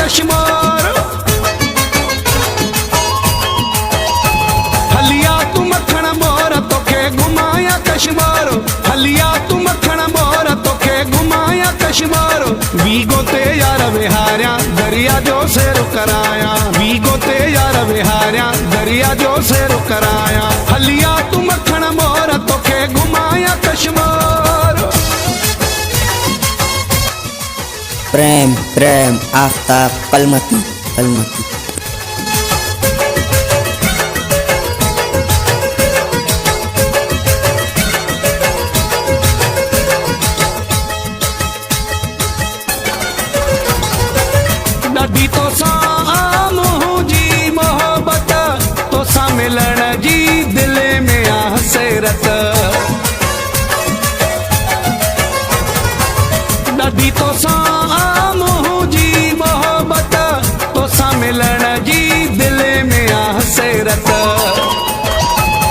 कश्मीर। हलिया तू मखण मोर तोखे घुमाया कश्मीर। हलिया तू मखण मोर तोखे घुमाया कश्मीर। वीगो ते यार विहारिया दरिया जो सेर कराया। वीगो ते यार विहारिया दरिया जो सेर कराया। हलिया तू मखण मोर तोखे घुमाया कश्मीर। प्रेम प्रेम आफ्ताब कलमती कलमती। नदी तो सा मुझी मोहब्बत तो सा मिलन जी दिल में आ हसरत। नदी तो सा मुझी मोहब्बत तो सा मिलन जी दिल में आ हसरत।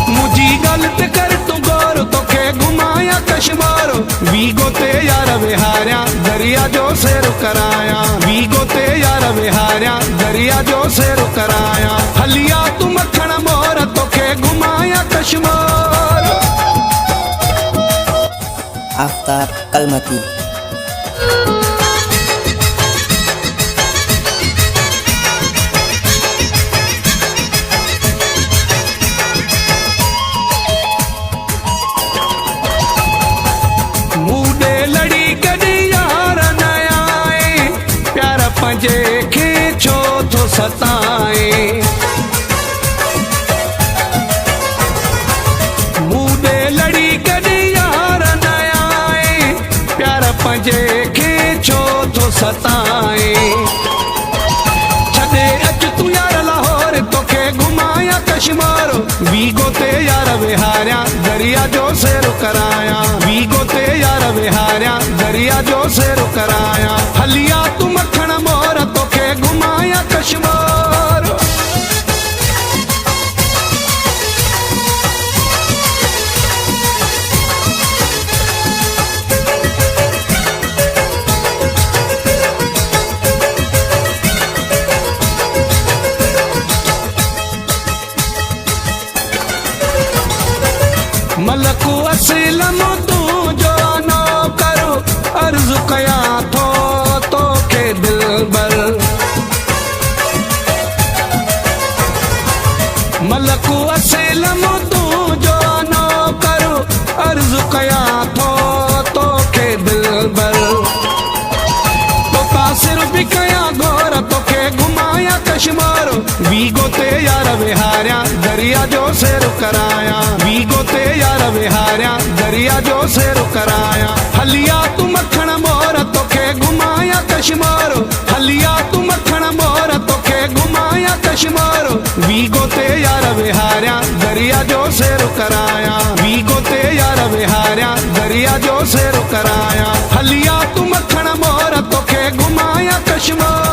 मुझी गलत कर तू गौर तोखे घुमाया कश्मीर। वीगो ते यार विहारिया दरिया जो सेर कराया। वीगो ते यार विहारिया दरिया जो सेर कराया। हलिया तू मखण मोर तोखे घुमाया कश्मीर। आफ्ताब कलमती। मूडे लड़ी कदी यार न आए। प्यार पंजे खे छो थो सताए। मूडे लड़ी कदी यार न आए। प्यार पंजे खे छो थो सताए। छदे अच तू यार लाहौर तोखे घुमाया कश्मीर। वीगो ते यार विहारिया दरिया जो सेर कराया। वीगो ते यार विहारिया दरिया जो सेर कराया। हलिया तू मखण मोर तोखे घुमाया कश्मीर। मलकू असलम तू जो नो करो अर्ज कया थो तोखे दिलबर। मलकू असलम तू जो नो करो अर्ज कया थो तोखे दिलबर। तो कासिर भी कया घोर तोखे घुमाया कश्मीर। वीगो ते यार विहारिया दरिया जो सेर कराया। वीगो ते यार विहारिया दरिया जो सेर कराया। हलिया तू मखण मोर तोखे घुमाया कश्मीर। हलिया तू मखण मोर तोखे घुमाया कश्मीर। वीगो ते यार विहारिया दरिया जो सेर कराया। वीगो ते यार विहारिया दरिया जो सेर कराया। हलिया तू मखण मोर तोखे घुमाया कश्मीर।